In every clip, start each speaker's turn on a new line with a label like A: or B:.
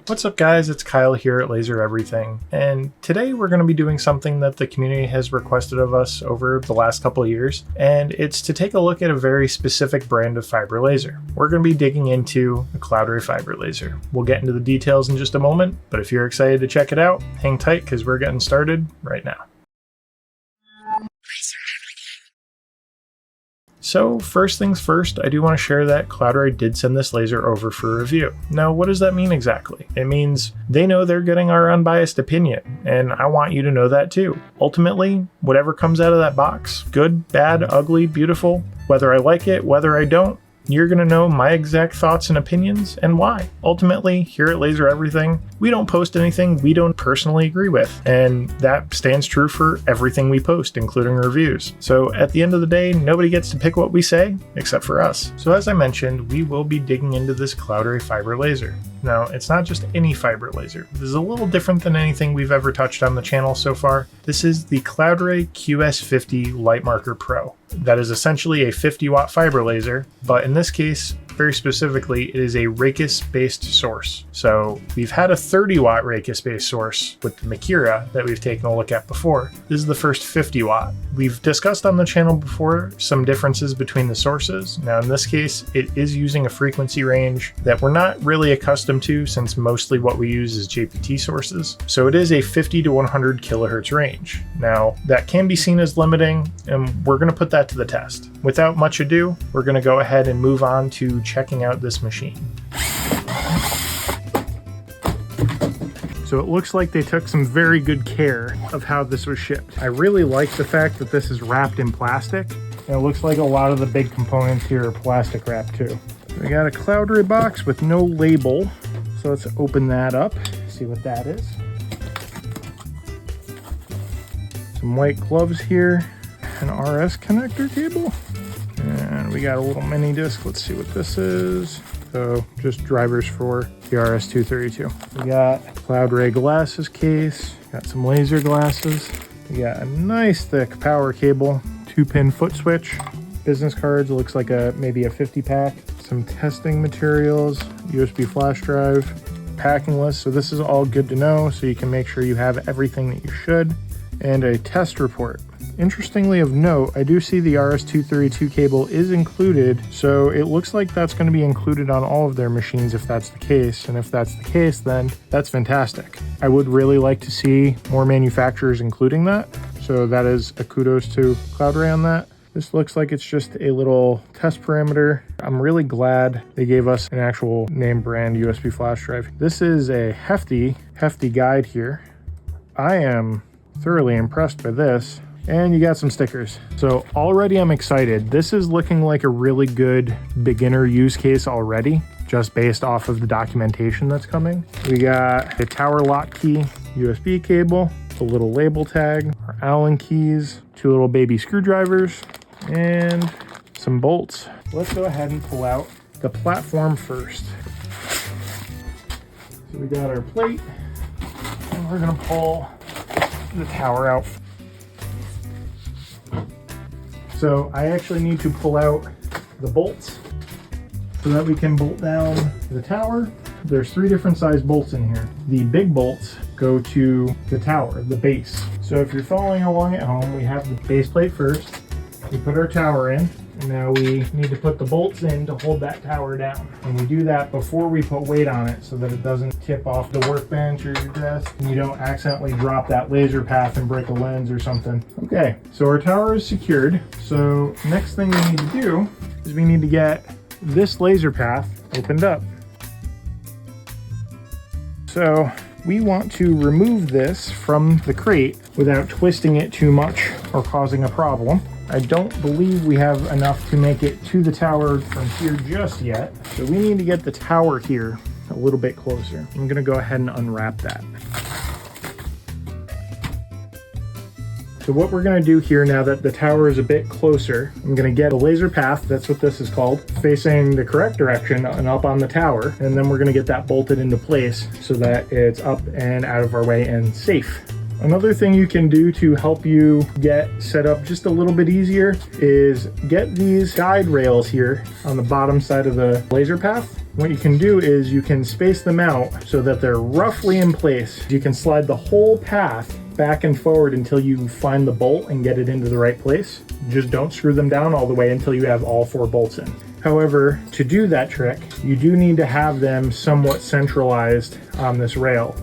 A: What's up guys, it's Kyle here at Laser Everything, and today we're going to be doing something that the community has requested of us over the last couple of years, and it's to take a look at a very specific brand of fiber laser. We're going to be digging into the Cloudray fiber laser. We'll get into the details in just a moment, but if you're excited to check it out, hang tight because we're getting started right now. So first things first, I do want to share that Cloudray did send this laser over for review. Now, what does that mean exactly? It means they know they're getting our unbiased opinion, and I want you to know that too. Ultimately, whatever comes out of that box, good, bad, ugly, beautiful, whether I like it, whether I don't, you're going to know my exact thoughts and opinions and why. Ultimately, here at Laser Everything, we don't post anything we don't personally agree with, and that stands true for everything we post, including reviews. So at the end of the day, nobody gets to pick what we say except for us. So as I mentioned, we will be digging into this Cloudray fiber laser. Now, it's not just any fiber laser. This is a little different than anything we've ever touched on the channel so far. This is the Cloudray QS-50 LiteMarker Pro. That is essentially a 50-watt fiber laser, but in this case, very specifically, it is a Raycus-based source. So we've had a 30-watt Raycus-based source with the Makira that we've taken a look at before. This is the first 50-watt. We've discussed on the channel before some differences between the sources. Now in this case, it is using a frequency range that we're not really accustomed to since mostly what we use is JPT sources. So it is a 50 to 100 kilohertz range. Now that can be seen as limiting, and we're going to put that to the test. Without much ado, we're going to go ahead and move on to checking out this machine. So it looks like they took some very good care of how this was shipped. I really like the fact that this is wrapped in plastic, and it looks like a lot of the big components here are plastic wrapped too. We got a Cloudray box with no label, so let's open that up, see what that is. Some white gloves here, an RS connector cable, and we got a little mini disc. Let's see what this is. So just drivers for the RS-232. We got Cloudray glasses case, got some laser glasses. We got a nice thick power cable, 2-pin foot switch, business cards, it looks like maybe a 50 pack, some testing materials, USB flash drive, packing list. So this is all good to know, so you can make sure you have everything that you should, and a test report. Interestingly of note, I do see the RS-232 cable is included, so it looks like that's going to be included on all of their machines if that's the case, and if that's the case, then that's fantastic. I would really like to see more manufacturers including that, so that is a kudos to Cloudray on that. This looks like it's just a little test parameter. I'm really glad they gave us an actual name brand USB flash drive. This is a hefty guide here. I am thoroughly impressed by this. And you got some stickers. So already I'm excited. This is looking like a really good beginner use case already, just based off of the documentation that's coming. We got a tower lock key, USB cable, a little label tag, our Allen keys, 2 little baby screwdrivers, and some bolts. Let's go ahead and pull out the platform first. So we got our plate, and we're gonna pull the tower out. So I actually need to pull out the bolts so that we can bolt down the tower. There's 3 different size bolts in here. The big bolts go to the tower, the base. So if you're following along at home, we have the base plate first. We put our tower in, and now we need to put the bolts in to hold that tower down. And we do that before we put weight on it so that it doesn't tip off the workbench or your desk, and you don't accidentally drop that laser path and break a lens or something. Okay, so our tower is secured. So next thing we need to do is we need to get this laser path opened up. So we want to remove this from the crate without twisting it too much or causing a problem. I don't believe we have enough to make it to the tower from here just yet. So we need to get the tower here a little bit closer. I'm gonna go ahead and unwrap that. So what we're gonna do here now that the tower is a bit closer, I'm gonna get a laser path, that's what this is called, facing the correct direction and up on the tower. And then we're gonna get that bolted into place so that it's up and out of our way and safe. Another thing you can do to help you get set up just a little bit easier is get these guide rails here on the bottom side of the laser path What you can do is you can space them out so that they're roughly in place. You can slide the whole path back and forward until you find the bolt and get it into the right place. Just don't screw them down all the way until you have all 4 bolts in. However, to do that trick, you do need to have them somewhat centralized on this rail.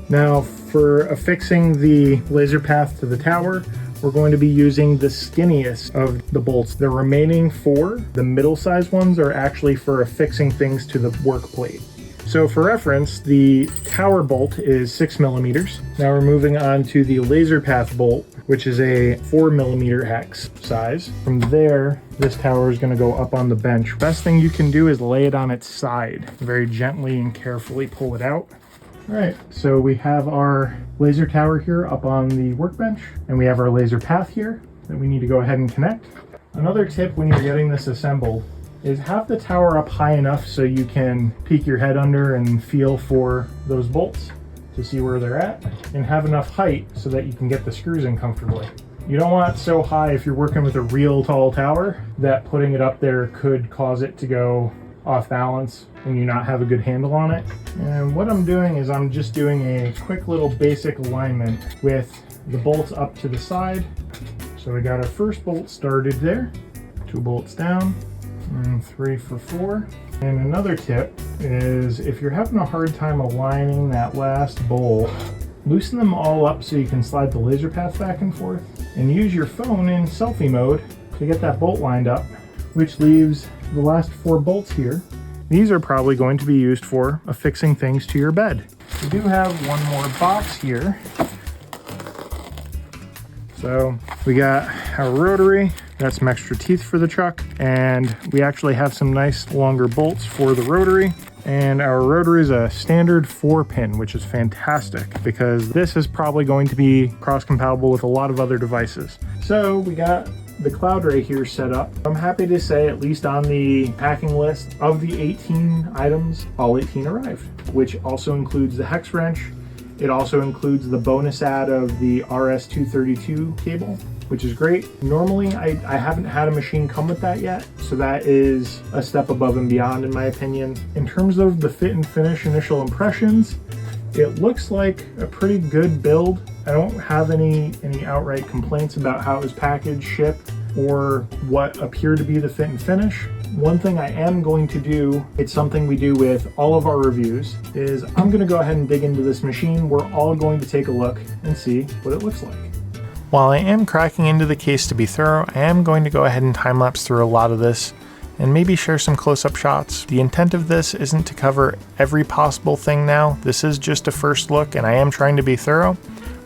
A: Now, for affixing the laser path to the tower, we're going to be using the skinniest of the bolts. The remaining 4, the middle-sized ones, are actually for affixing things to the work plate. So for reference, the tower bolt is 6 millimeters. Now we're moving on to the laser path bolt, which is a 4 millimeter hex size. From there, this tower is going to go up on the bench. Best thing you can do is lay it on its side. Very gently and carefully pull it out. All right, so we have our laser tower here up on the workbench, and we have our laser path here that we need to go ahead and connect. Another tip when you're getting this assembled is have the tower up high enough so you can peek your head under and feel for those bolts to see where they're at, and have enough height so that you can get the screws in comfortably. You don't want it so high if you're working with a real tall tower that putting it up there could cause it to go off balance and you not have a good handle on it. And what I'm doing is I'm just doing a quick little basic alignment with the bolts up to the side. So we got our first bolt started there, 2 bolts down, and 3 for 4. And another tip is if you're having a hard time aligning that last bolt, loosen them all up so you can slide the laser path back and forth, and use your phone in selfie mode to get that bolt lined up, which leaves the last 4 bolts here. These are probably going to be used for affixing things to your bed. We do have one more box here. So we got our rotary, got some extra teeth for the chuck, and we actually have some nice longer bolts for the rotary. And our rotary is a standard 4-pin, which is fantastic because this is probably going to be cross-compatible with a lot of other devices. So we got the Cloudray here set up. I'm happy to say, at least on the packing list, of the 18 items, all 18 arrived, which also includes the hex wrench. It also includes the bonus add of the RS-232 cable, which is great. Normally, I haven't had a machine come with that yet, so that is a step above and beyond in my opinion. In terms of the fit and finish initial impressions, it looks like a pretty good build. I don't have any outright complaints about how it was packaged, shipped, or what appear to be the fit and finish. One thing I am going to do, it's something we do with all of our reviews, is I'm going to go ahead and dig into this machine. We're all going to take a look and see what it looks like. While I am cracking into the case to be thorough, I am going to go ahead and time-lapse through a lot of this and maybe share some close-up shots. The intent of this isn't to cover every possible thing now. This is just a first look and I am trying to be thorough,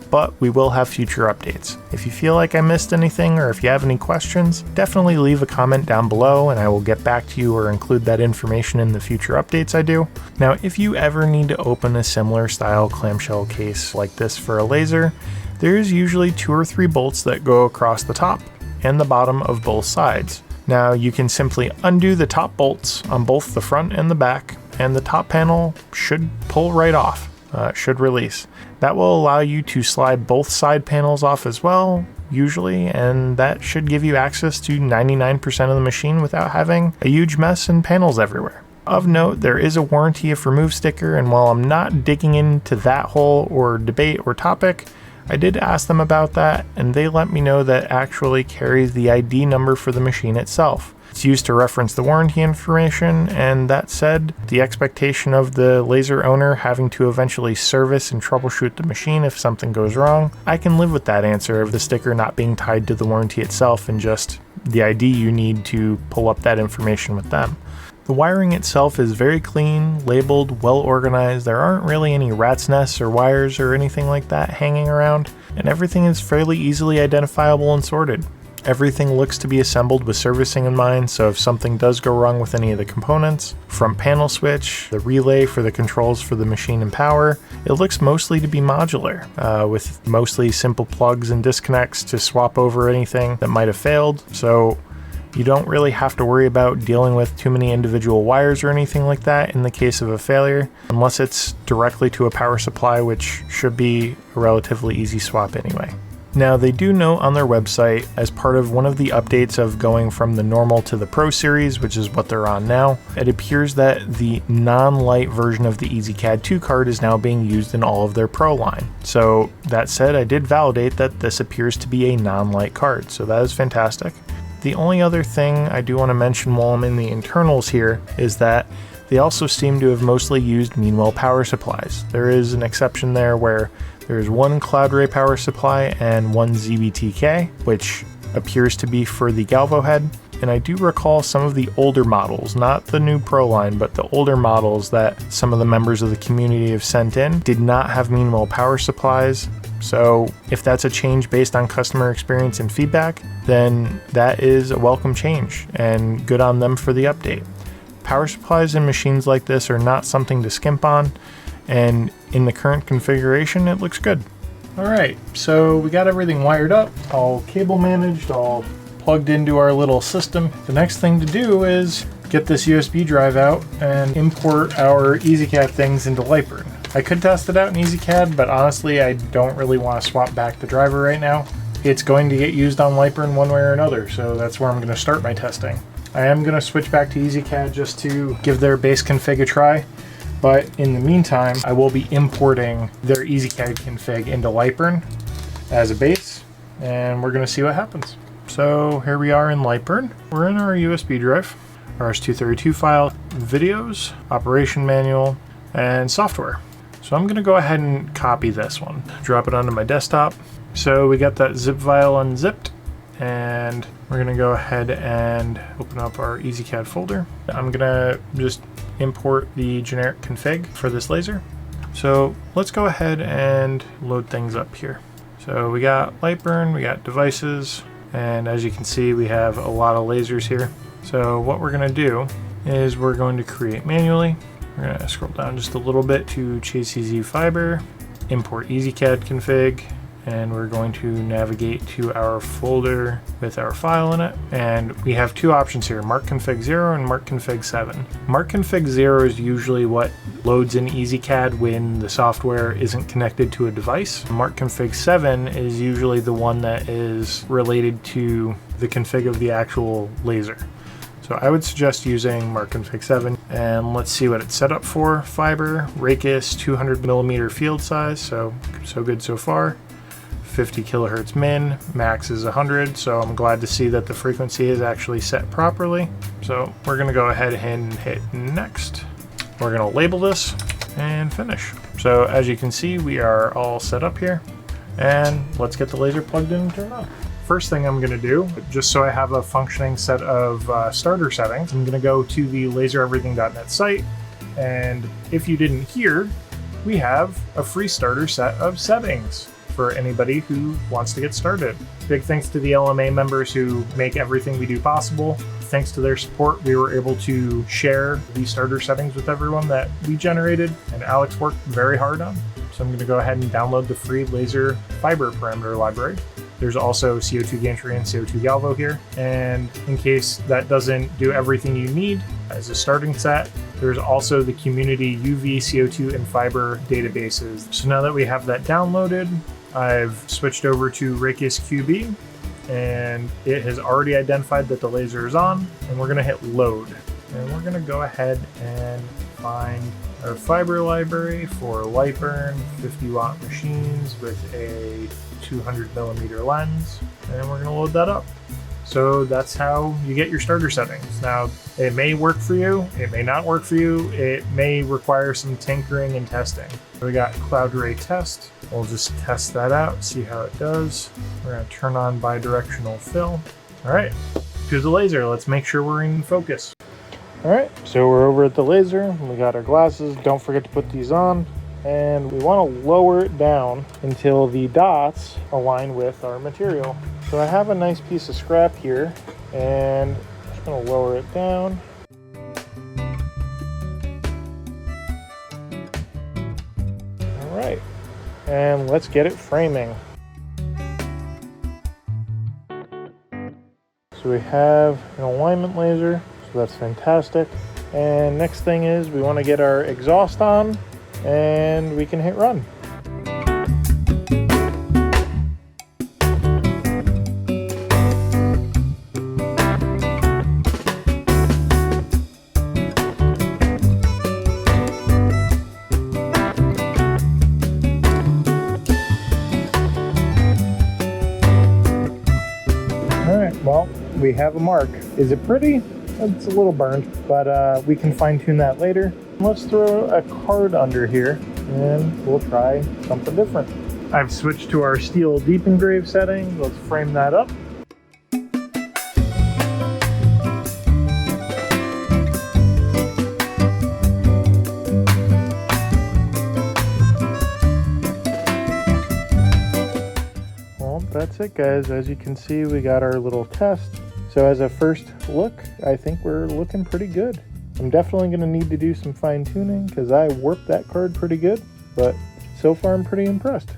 A: but we will have future updates. If you feel like I missed anything or if you have any questions, definitely leave a comment down below and I will get back to you or include that information in the future updates I do. Now, if you ever need to open a similar style clamshell case like this for a laser, there's usually 2 or 3 bolts that go across the top and the bottom of both sides. Now you can simply undo the top bolts on both the front and the back, and the top panel should pull right off, should release. That will allow you to slide both side panels off as well, usually, and that should give you access to 99% of the machine without having a huge mess and panels everywhere. Of note, there is a warranty if removed sticker, and while I'm not digging into that whole or debate or topic, I did ask them about that, and they let me know that actually carries the ID number for the machine itself. It's used to reference the warranty information, and that said, the expectation of the laser owner having to eventually service and troubleshoot the machine if something goes wrong, I can live with that answer of the sticker not being tied to the warranty itself and just the ID you need to pull up that information with them. The wiring itself is very clean, labeled, well organized. There aren't really any rat's nests or wires or anything like that hanging around, and everything is fairly easily identifiable and sorted. Everything looks to be assembled with servicing in mind, so if something does go wrong with any of the components, front panel switch, the relay for the controls for the machine and power, it looks mostly to be modular, with mostly simple plugs and disconnects to swap over anything that might have failed, so you don't really have to worry about dealing with too many individual wires or anything like that in the case of a failure, unless it's directly to a power supply, which should be a relatively easy swap anyway. Now they do note on their website, as part of one of the updates of going from the normal to the Pro series, which is what they're on now, it appears that the non-light version of the EasyCAD 2 card is now being used in all of their Pro line. So that said, I did validate that this appears to be a non-light card, so that is fantastic. The only other thing I do want to mention while I'm in the internals here is that they also seem to have mostly used Meanwell power supplies. There is an exception there where there's one Cloudray power supply and one ZBTK, which appears to be for the Galvo head. And I do recall some of the older models, not the new Pro line, but the older models that some of the members of the community have sent in did not have Meanwell power supplies. So if that's a change based on customer experience and feedback, then that is a welcome change and good on them for the update. Power supplies in machines like this are not something to skimp on, and in the current configuration, it looks good. All right, so we got everything wired up, all cable managed, all plugged into our little system. The next thing to do is get this USB drive out and import our EasyCAD things into LiteMarker. I could test it out in EasyCAD, but honestly, I don't really want to swap back the driver right now. It's going to get used on LiteMarker in one way or another, so that's where I'm going to start my testing. I am going to switch back to EasyCAD just to give their base config a try, but in the meantime, I will be importing their EasyCAD config into LiteMarker as a base, and we're going to see what happens. So here we are in LiteMarker. We're in our USB drive, RS-232 file, videos, operation manual, and software. So I'm going to go ahead and copy this one, drop it onto my desktop. So we got that zip file unzipped, and we're going to go ahead and open up our EasyCAD folder. I'm going to just import the generic config for this laser. So let's go ahead and load things up here. So we got LiteMarker, we got devices, and as you can see, we have a lot of lasers here. So what we're going to do is we're going to create manually. We're going to scroll down just a little bit to CZ Fiber, import EasyCAD config, and we're going to navigate to our folder with our file in it. And we have two options here, Mark Config 0 and Mark Config 7. Mark Config 0 is usually what loads in EasyCAD when the software isn't connected to a device. Mark Config 7 is usually the one that is related to the config of the actual laser. So I would suggest using Mark Config 7, and let's see what it's set up for. Fiber, Radius, 200mm field size, so good so far. 50 kilohertz min, max is 100, so I'm glad to see that the frequency is actually set properly. So we're gonna go ahead and hit next. We're gonna label this and finish. So as you can see, we are all set up here, and let's get the laser plugged in and turned on. First thing I'm gonna do, just so I have a functioning set of starter settings, I'm gonna go to the lasereverything.net site, and if you didn't hear, we have a free starter set of settings for anybody who wants to get started. Big thanks to the LMA members who make everything we do possible. Thanks to their support, we were able to share these starter settings with everyone that we generated, and Alex worked very hard on. So I'm going to go ahead and download the free laser fiber parameter library. There's also CO2 gantry and CO2 Galvo here, and in case that doesn't do everything you need as a starting set, there's also the community UV, CO2, and fiber databases. So now that we have that downloaded, I've switched over to Radius QB, and it has already identified that the laser is on, and we're gonna hit load. And we're gonna go ahead and find our fiber library for LiteMarker 50-watt machines with a 200mm lens, and we're gonna load that up. So that's how you get your starter settings. Now, it may work for you, it may not work for you, it may require some tinkering and testing. So we got Cloudray test. We'll just test that out, see how it does. We're gonna turn on bidirectional fill. All right, to the laser, let's make sure we're in focus. All right, so we're over at the laser, we got our glasses. Don't forget to put these on, and we wanna lower it down until the dots align with our material. So I have a nice piece of scrap here, and I'm just gonna lower it down. All right, and let's get it framing. So we have an alignment laser, so that's fantastic. And next thing is we wanna get our exhaust on, and we can hit run. we have a mark. Is it pretty? It's a little burned, but we can fine tune that later. Let's throw a card under here and we'll try something different. I've switched to our steel deep engrave setting. Let's frame that up. Well, that's it, guys. As you can see, we got our little test. So as a first look, I think we're looking pretty good. I'm definitely going to need to do some fine tuning because I warped that card pretty good, but so far I'm pretty impressed.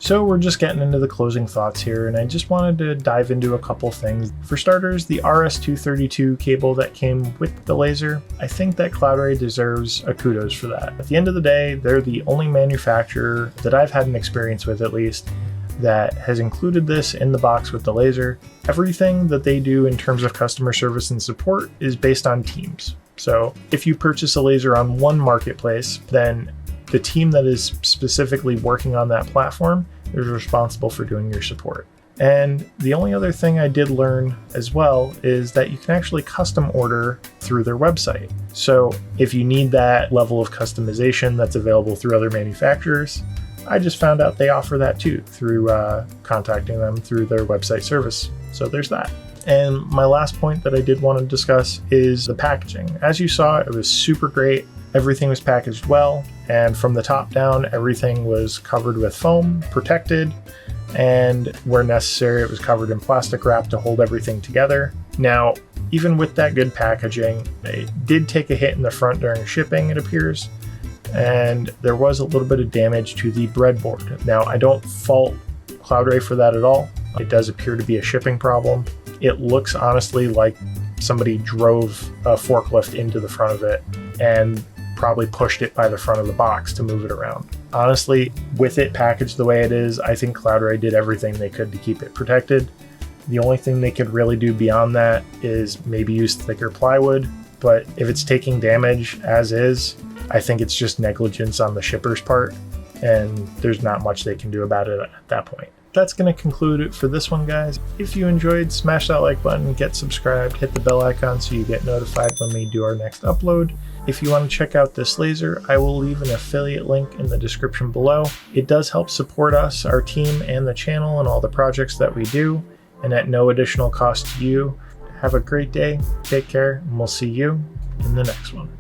A: So we're just getting into the closing thoughts here, and I just wanted to dive into a couple things. For starters, the RS-232 cable that came with the laser, I think that Cloudray deserves a kudos for that. At the end of the day, they're the only manufacturer that I've had an experience with, at least, that has included this in the box with the laser. Everything that they do in terms of customer service and support is based on teams. So if you purchase a laser on one marketplace, then the team that is specifically working on that platform is responsible for doing your support. And the only other thing I did learn as well is that you can actually custom order through their website. So if you need that level of customization that's available through other manufacturers, I just found out they offer that too through contacting them through their website service. So there's that. And my last point that I did want to discuss is the packaging. As you saw, it was super great. Everything was packaged well, and from the top down, everything was covered with foam, protected, and where necessary, it was covered in plastic wrap to hold everything together. Now, even with that good packaging, it did take a hit in the front during shipping, it appears, and there was a little bit of damage to the breadboard. Now, I don't fault Cloudray for that at all. It does appear to be a shipping problem. It looks honestly like somebody drove a forklift into the front of it and probably pushed it by the front of the box to move it around. Honestly, with it packaged the way it is, I think Cloudray did everything they could to keep it protected. The only thing they could really do beyond that is maybe use thicker plywood, but if it's taking damage as is, I think it's just negligence on the shipper's part, and there's not much they can do about it at that point. That's going to conclude it for this one, guys. If you enjoyed, smash that like button, get subscribed, hit the bell icon so you get notified when we do our next upload. If you want to check out this laser, I will leave an affiliate link in the description below. It does help support us, our team, and the channel and all the projects that we do, and at no additional cost to you. Have a great day, take care, and we'll see you in the next one.